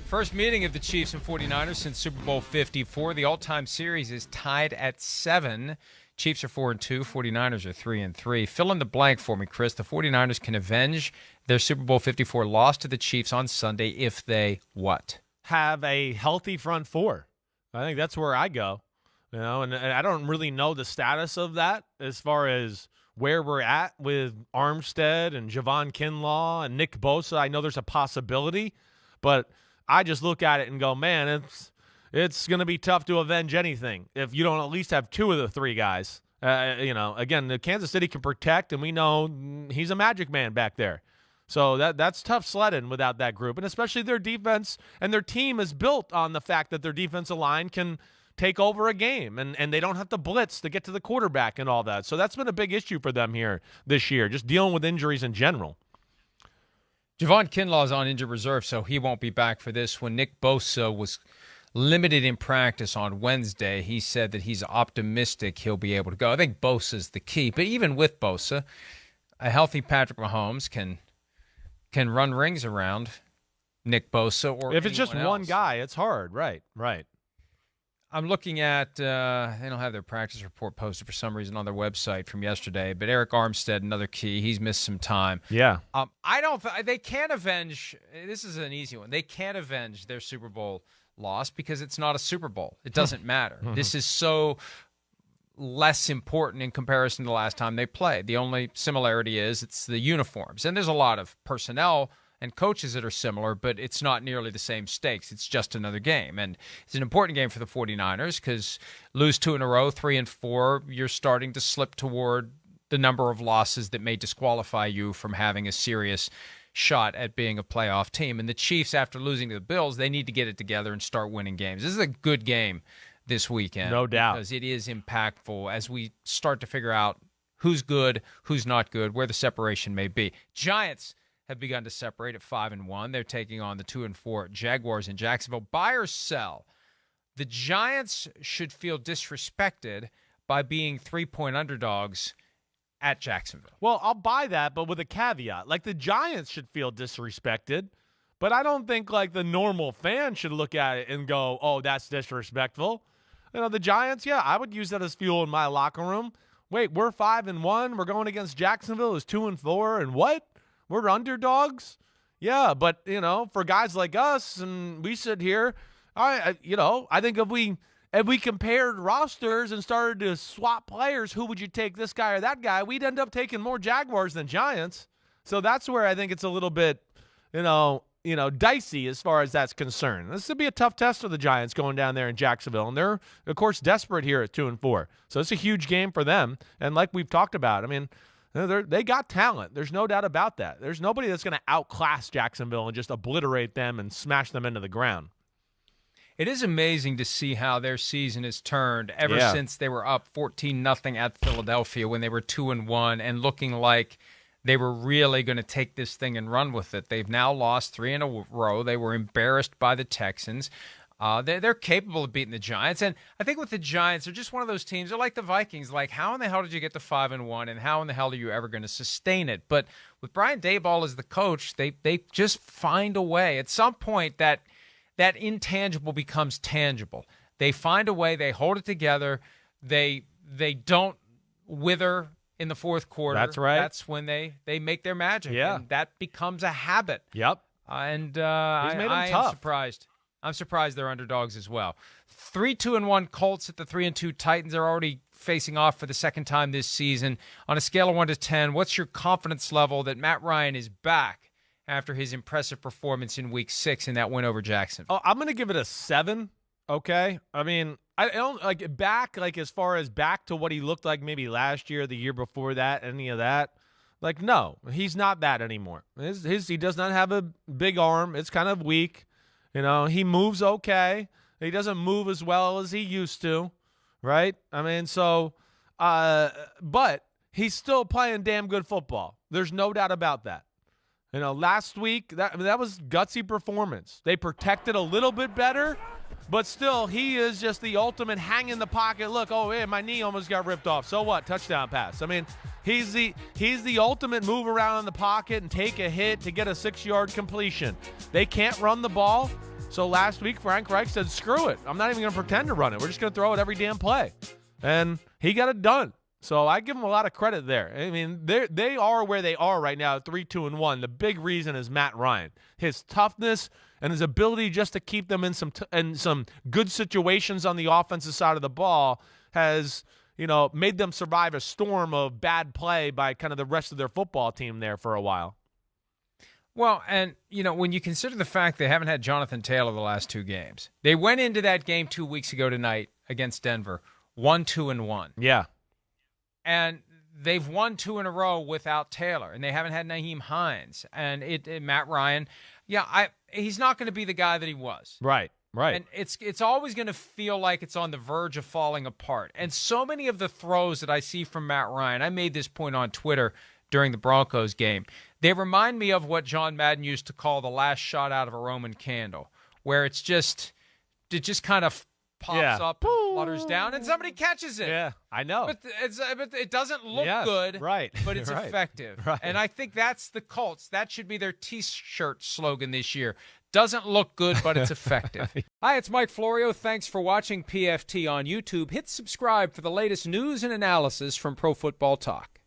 First meeting of the Chiefs and 49ers since Super Bowl 54. The all-time series is tied at 7. Chiefs are 4-2, 49ers are 3-3. Fill in the blank for me, Chris. The 49ers can avenge their Super Bowl 54 loss to the Chiefs on Sunday if they what? Have a healthy front four. I think that's where I go. And I don't really know the status of that as far as where we're at with Armstead and Javon Kinlaw and Nick Bosa. I know there's a possibility, but I just look at it and go, man, it's going to be tough to avenge anything if you don't at least have two of the three guys. Again, the Kansas City can protect, and we know he's a magic man back there. So that's tough sledding without that group, and especially their defense and their team is built on the fact that their defensive line can take over a game, and they don't have to blitz to get to the quarterback and all that. So that's been a big issue for them here this year, just dealing with injuries in general. Javon Kinlaw is on injured reserve, so he won't be back for this one. Nick Bosa was limited in practice on Wednesday. He said that he's optimistic he'll be able to go. I think Bosa's the key. But even with Bosa, a healthy Patrick Mahomes can run rings around Nick Bosa or if it's just else. one guy, it's hard. Right. I'm looking at, they don't have their practice report posted for some reason on their website from yesterday, but Eric Armstead, another key, he's missed some time. Yeah. They can't avenge, this is an easy one, they can't avenge their Super Bowl loss because it's not a Super Bowl. It doesn't matter. This is so less important in comparison to the last time they played. The only similarity is it's the uniforms, and there's a lot of personnel and coaches that are similar, but it's not nearly the same stakes. It's just another game. And it's an important game for the 49ers because lose 2 in a row, 3-4, you're starting to slip toward the number of losses that may disqualify you from having a serious shot at being a playoff team. And the Chiefs, after losing to the Bills, they need to get it together and start winning games. This is a good game this weekend. No doubt. Because it is impactful as we start to figure out who's good, who's not good, where the separation may be. Giants have begun to separate at 5-1. They're taking on the 2-4 Jaguars in Jacksonville. Buy or sell? The Giants should feel disrespected by being 3-point underdogs at Jacksonville. Well, I'll buy that, but with a caveat. Like, the Giants should feel disrespected, but I don't think, like, the normal fan should look at it and go, oh, that's disrespectful. The Giants, yeah, I would use that as fuel in my locker room. Wait, we're 5-1. We're going against Jacksonville who's 2-4, and what? We're underdogs? Yeah, but, for guys like us, and we sit here, I think if we compared rosters and started to swap players, who would you take, this guy or that guy, we'd end up taking more Jaguars than Giants. So that's where I think it's a little bit, dicey as far as that's concerned. This would be a tough test for the Giants going down there in Jacksonville, and they're, of course, desperate here at 2-4. So it's a huge game for them, and like we've talked about, they got talent. There's no doubt about that. There's nobody that's going to outclass Jacksonville and just obliterate them and smash them into the ground. It is amazing to see how their season has turned ever since they were up 14-0 at Philadelphia when they were 2-1 and looking like they were really going to take this thing and run with it. They've now lost 3 in a row. They were embarrassed by the Texans. They're capable of beating the Giants. And I think with the Giants, they're just one of those teams. They're like the Vikings. Like, how in the hell did you get to 5-1, and how in the hell are you ever going to sustain it? But with Brian Daboll as the coach, they just find a way. At some point, that intangible becomes tangible. They find a way. They hold it together. They don't wither in the fourth quarter. That's right. That's when they make their magic. Yeah. And that becomes a habit. Yep. And He's made them I tough. am surprised. I'm surprised they're underdogs as well. 3-2-1 Colts at the 3-2 Titans are already facing off for the second time this season. On a scale of 1 to 10, what's your confidence level that Matt Ryan is back after his impressive performance in Week 6 in that win over Jacksonville? Oh, I'm going to give it a 7. Okay. I don't like back, like as far as back to what he looked like maybe last year, the year before that, any of that. Like, no, he's not that anymore. He does not have a big arm. It's kind of weak. He moves okay. He doesn't move as well as he used to, right? But he's still playing damn good football. There's no doubt about that. Last week, that was gutsy performance. They protected a little bit better, but still, he is just the ultimate hang in the pocket. Look, oh, yeah, my knee almost got ripped off. So what? Touchdown pass. He's the ultimate move around in the pocket and take a hit to get a 6-yard completion. They can't run the ball. So last week, Frank Reich said, screw it. I'm not even going to pretend to run it. We're just going to throw it every damn play. And he got it done. So I give him a lot of credit there. I mean, they are where they are right now, 3-2-1. The big reason is Matt Ryan. His toughness and his ability just to keep them in some good situations on the offensive side of the ball has, made them survive a storm of bad play by kind of the rest of their football team there for a while. Well, and, when you consider the fact they haven't had Jonathan Taylor the last 2 games, they went into that game 2 weeks ago tonight against Denver, 1-2-1. Yeah. And they've won 2 in a row without Taylor, and they haven't had Naheem Hines. And Matt Ryan, he's not going to be the guy that he was. Right. And it's always going to feel like it's on the verge of falling apart. And so many of the throws that I see from Matt Ryan, I made this point on Twitter during the Broncos game, they remind me of what John Madden used to call the last shot out of a Roman candle, where it just kind of pops up, and flutters down, and somebody catches it. Yeah, I know. But it doesn't look good, right? But it's right. effective. Right. And I think that's the Colts. That should be their T-shirt slogan this year. Doesn't look good, but it's effective. Hi, it's Mike Florio. Thanks for watching PFT on YouTube. Hit subscribe for the latest news and analysis from Pro Football Talk.